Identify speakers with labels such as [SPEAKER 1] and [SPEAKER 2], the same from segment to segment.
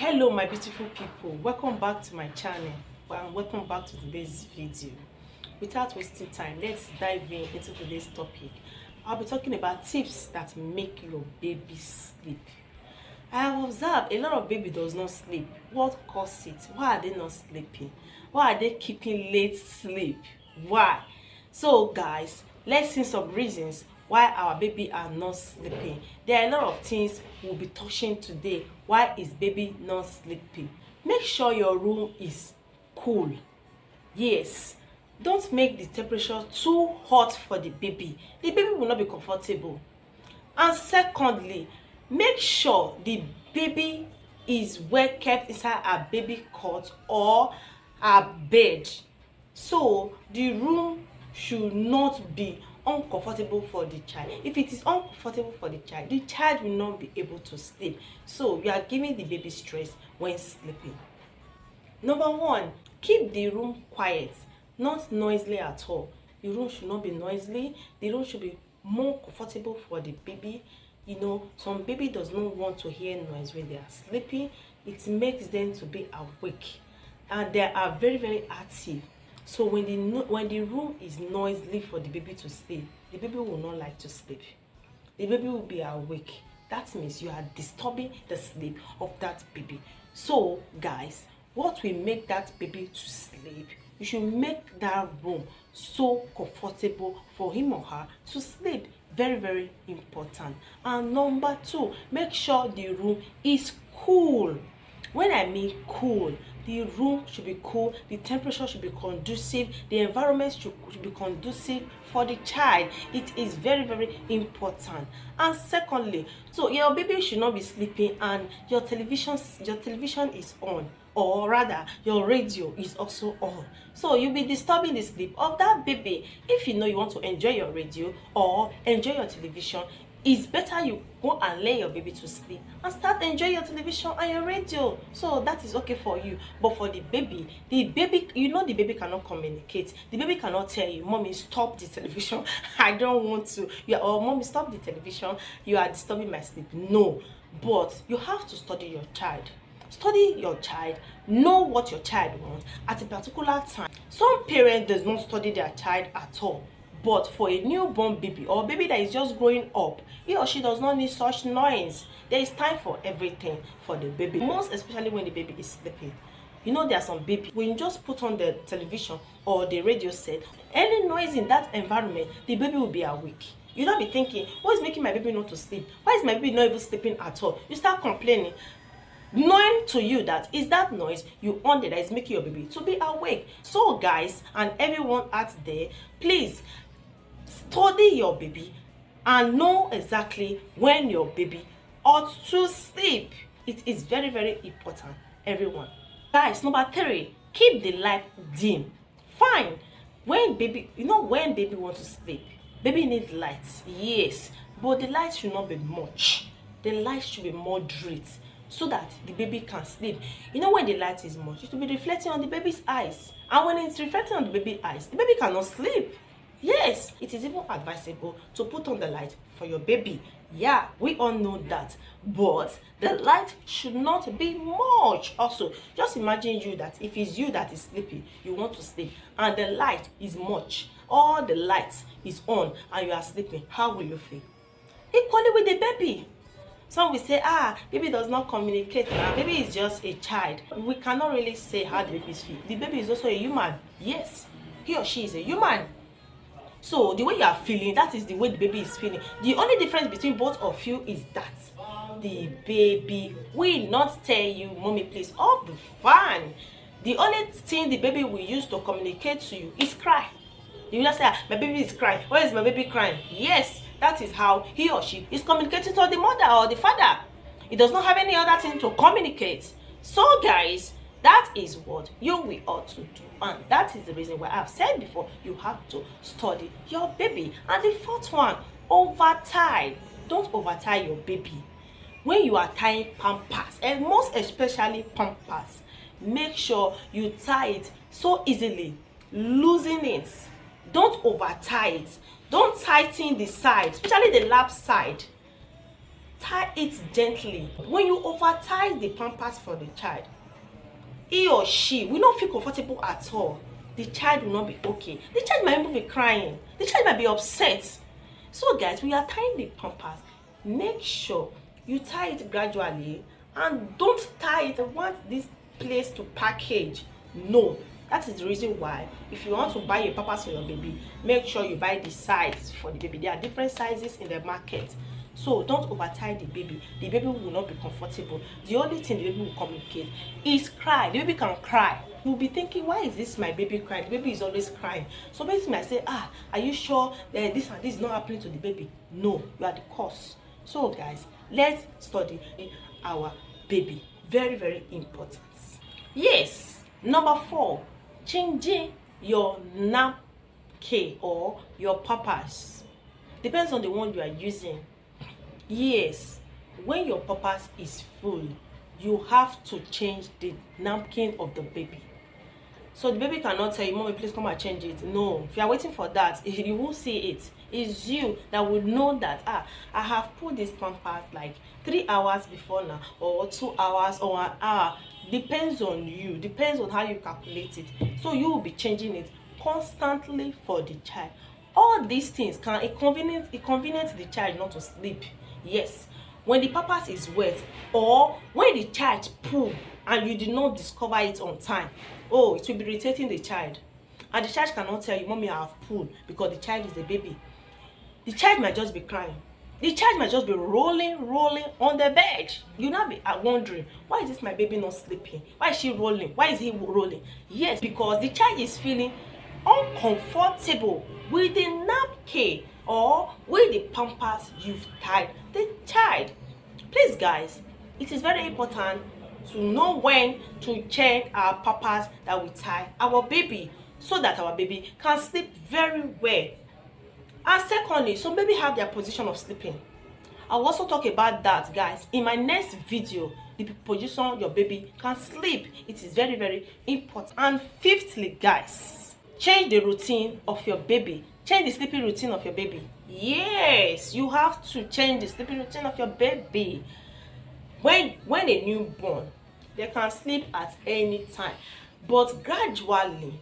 [SPEAKER 1] Hello my beautiful people, welcome back to my channel and welcome back to today's video. Without wasting time, let's dive into today's topic. I'll be talking about tips that make your baby sleep. I have observed a lot of baby does not sleep. What causes it? Why are they not sleeping? Why are they keeping late sleep? Why? So guys, let's see some reasons why our baby are not sleeping. There are a lot of things we'll be touching today. Why is baby not sleeping? Make sure your room is cool. Yes, don't make the temperature too hot for the baby. The baby will not be comfortable. And secondly, make sure the baby is well kept inside a baby cot or a bed. So the room should not be uncomfortable for the child. If it is uncomfortable for the child will not be able to sleep. So you are giving the baby stress when sleeping. Number one, keep the room quiet, not noisy at all. The room should not be noisy. The room should be more comfortable for the baby. You know, some baby does not want to hear noise when they are sleeping. It makes them to be awake, and they are very active. So when the room is noisy for the baby to sleep, the baby will not like to sleep. The baby will be awake. That means you are disturbing the sleep of that baby. So guys, what will make that baby to sleep? You should make that room so comfortable for him or her to sleep. Very important. And number two, make sure the room is cool. When I mean cool, the room should be cool, the temperature should be conducive, the environment should be conducive for the child. It is very important. And secondly, so your baby should not be sleeping and your television is on, or rather your radio is also on. So you'll be disturbing the sleep of that baby. If you know you want to enjoy your radio or enjoy your television, it's better you go and lay your baby to sleep and start enjoying your television and your radio. So that is okay for you. But for the baby, you know the baby cannot communicate. The baby cannot tell you, mommy, stop the television. I don't want to. Or mommy, stop the television. You are disturbing my sleep. No. But you have to study your child. Study your child. Know what your child wants at a particular time. Some parents does not study their child at all. But for a newborn baby or a baby that is just growing up, he or she does not need such noise. There is time for everything for the baby, most especially when the baby is sleeping. You know, there are some babies, when you just put on the television or the radio set, any noise in that environment, the baby will be awake. You don't be thinking, what is making my baby not to sleep? Why is my baby not even sleeping at all? You start complaining, knowing to you that is that noise you on there that is making your baby to be awake. So guys, and everyone out there, please study your baby and know exactly when your baby ought to sleep. It is very important, everyone. Guys, number three, keep the light dim. Fine. When baby wants to sleep, baby needs lights, yes, but the light should not be much. The light should be moderate so that the baby can sleep. You know, when the light is much, it will be reflecting on the baby's eyes, and when it's reflecting on the baby's eyes, the baby cannot sleep. Yes, it is even advisable to put on the light for your baby. Yeah, we all know that. But the light should not be much. Also, just imagine you that if it's you that is sleeping, you want to sleep, and the light is much. All the light is on and you are sleeping. How will you feel? Equally with the baby. Some will say, baby does not communicate now. Baby is just a child. We cannot really say how the baby feel. The baby is also a human. Yes, he or she is a human. So the way you are feeling, that is the way the baby is feeling. The only difference between both of you is that the baby will not tell you, mommy, please off the fan. The only thing the baby will use to communicate to you is cry. You will just say, my baby is crying. Why is my baby crying? Yes, that is how he or she is communicating to the mother or the father. It does not have any other thing to communicate. So guys, that is what you will ought to do, and that is the reason why I've said before, you have to study your baby. And the fourth one, overtie. Don't overtie your baby. When you are tying pampers, and most especially pampers, make sure you tie it so easily, losing it. Don't overtie it. Don't tighten the side, especially the lap side. tie it gently. When you over tie the pampers for the child, he or she will not feel comfortable at all. The child will not be okay. The child might even be crying. The child might be upset. So guys, we are tying the pampers. Make sure you tie it gradually, and don't tie it and want this place to package. No, that is the reason why if you want to buy a pampers for your baby, make sure you buy the size for the baby. There are different sizes in the market. So don't over tie the baby. The baby will not be comfortable. The only thing the baby will communicate is cry. The baby can cry. You'll be thinking, why is this my baby crying? The baby is always crying. So basically I say, are you sure that this and this is not happening to the baby? No, you are the cause. So guys, let's study our baby. Very, very important. Yes. Number 4, changing your napkin or your pampers. Depends on the one you are using. Yes, when your pampers is full, you have to change the napkin of the baby. So the baby cannot tell you, mommy, please come and change it. No, if you are waiting for that, you won't see it. It's you that will know that, I have put this pampers like 3 hours before now, or 2 hours, or an hour. Depends on you, depends on how you calculate it. So you will be changing it constantly for the child. All these things can inconvenience the child not to sleep. Yes, when the pampers is wet, or when the child poo and you did not discover it on time, oh, it will be irritating the child, and the child cannot tell you, mommy, I have pooed, because the child is a baby. The child might just be crying. The child might just be rolling on the bed. You now be wondering, why is this my baby not sleeping? Why is she rolling? Why is he rolling? Yes, because the child is feeling uncomfortable with the napkin or with the pampers you've tied the child. Please guys, it is very important to know when to check our pampers that we tie our baby, so that our baby can sleep very well. And secondly, some baby have their position of sleeping. I'll also talk about that, guys, in my next video. The position your baby can sleep, it is very, very important. And fifthly, guys, change the routine of your baby. Change the sleeping routine of your baby. Yes, you have to change the sleeping routine of your baby. When a newborn, they can sleep at any time, but gradually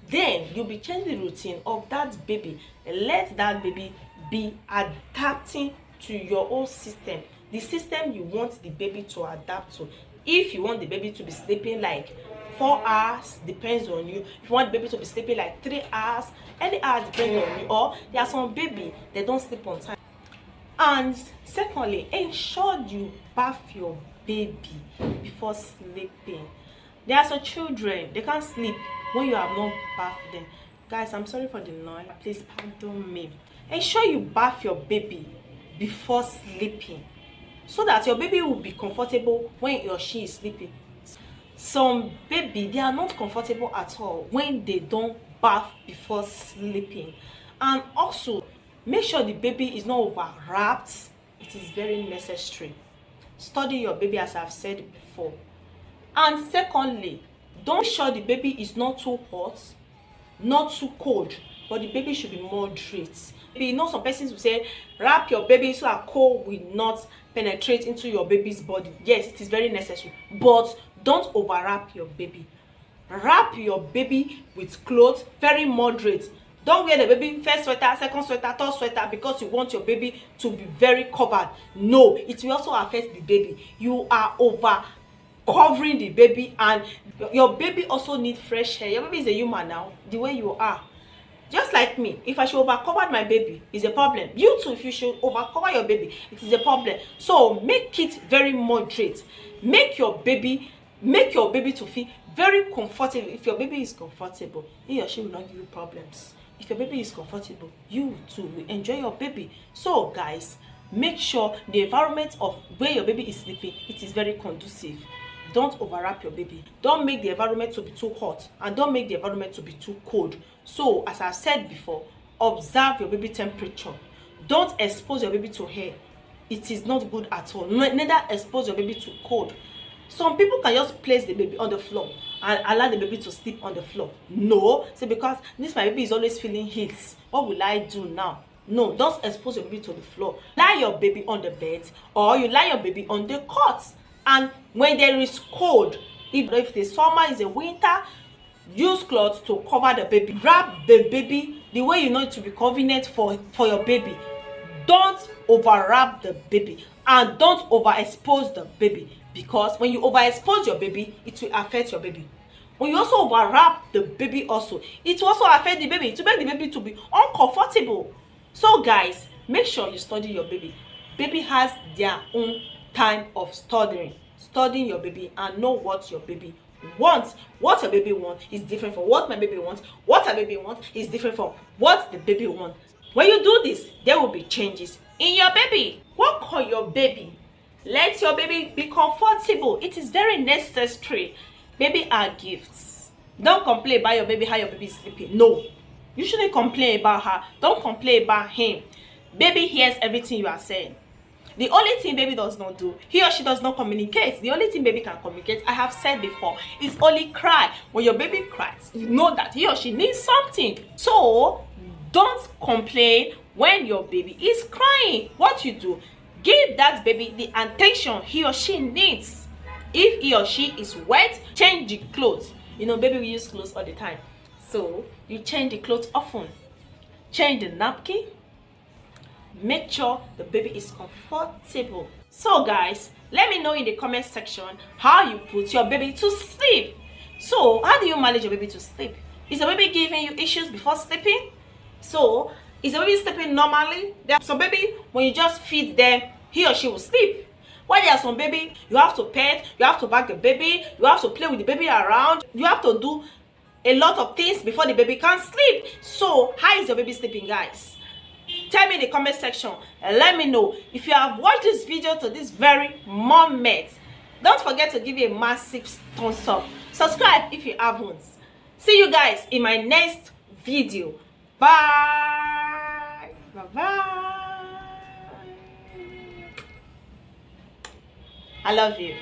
[SPEAKER 1] then you'll be changing the routine of that baby. Let that baby be adapting to your own system, the system you want the baby to adapt to. If you want the baby to be sleeping like 4 hours, depends on you. If you want the baby to be sleeping like 3 hours, any hours depends on you. Or there are some baby they don't sleep on time. And secondly, ensure you bath your baby before sleeping. There are some children, they can't sleep when you have not bathed them. Guys, I'm sorry for the noise, please pardon me. Ensure you bath your baby before sleeping, so that your baby will be comfortable when he or she is sleeping. Some baby, they are not comfortable at all when they don't bath before sleeping. And also, make sure the baby is not over wrapped. It is very necessary. Study your baby, as I've said before. And secondly, don't sure the baby is not too hot, not too cold, but the baby should be moderate. You know, some persons will say wrap your baby so that cold will not penetrate into your baby's body. Yes, it is very necessary, but don't over wrap your baby. Wrap your baby with clothes, very moderate. Don't wear the baby first sweater, second sweater, third sweater because you want your baby to be very covered. No, it will also affect the baby. You are over covering the baby, and your baby also needs fresh hair. Your baby is a human now, the way you are. Just like me, if I should overcover my baby, it's a problem. You too, if you should overcover your baby, it is a problem. So make it very moderate. Make your baby to feel very comfortable. If your baby is comfortable, he or she will not give you problems. If your baby is comfortable, you too will enjoy your baby. So guys, make sure the environment of where your baby is sleeping, it is very conducive. Don't overwrap your baby. Don't make the environment to be too hot, and don't make the environment to be too cold. So as I said before, observe your baby temperature. Don't expose your baby to hair. It is not good at all. Neither expose your baby to cold. Some people can just place the baby on the floor and allow the baby to sleep on the floor. No, say because this my baby is always feeling heat. What will I do now? No, don't expose your baby to the floor. Lie your baby on the bed, or you lie your baby on the cot. And when there is cold, if the summer is a winter, use cloth to cover the baby. Wrap the baby the way you know it to be convenient for your baby. Don't overwrap the baby, and don't overexpose the baby, because when you overexpose your baby, it will affect your baby. When you also overwrap the baby also, it will also affect the baby, to make the baby to be uncomfortable. So guys, make sure you study your baby. Baby has their own time of studying your baby, and know what your baby wants. What your baby wants is different from what my baby wants. What her baby wants is different from what the baby wants. When you do this, there will be changes in your baby. Work on your baby. Let your baby be comfortable. It is very necessary. Baby are gifts. Don't complain about your baby, how your baby is sleeping. No, you shouldn't complain about her. Don't complain about him. Baby hears everything you are saying. The only thing baby does not do, he or she does not communicate. The only thing baby can communicate, I have said before, is only cry. When your baby cries, you know that he or she needs something. So don't complain when your baby is crying. What you do, give that baby the attention he or she needs. If he or she is wet, change the clothes. You know, baby will use clothes all the time, so you change the clothes often. Change the napkin. Make sure the baby is comfortable. So guys, let me know in the comment section how you put your baby to sleep. So how do you manage your baby to sleep? Is the baby giving you issues before sleeping? So is the baby sleeping normally? There are some baby, when you just feed them, he or she will sleep. While there are some baby, you have to pet, you have to back the baby, you have to play with the baby around, you have to do a lot of things before the baby can sleep. So how is your baby sleeping, guys? Tell me in the comment section and let me know. If you have watched this video to this very moment, don't forget to give it a massive thumbs up. Subscribe if you haven't. See you guys in my next video. Bye. Bye-bye. I love you.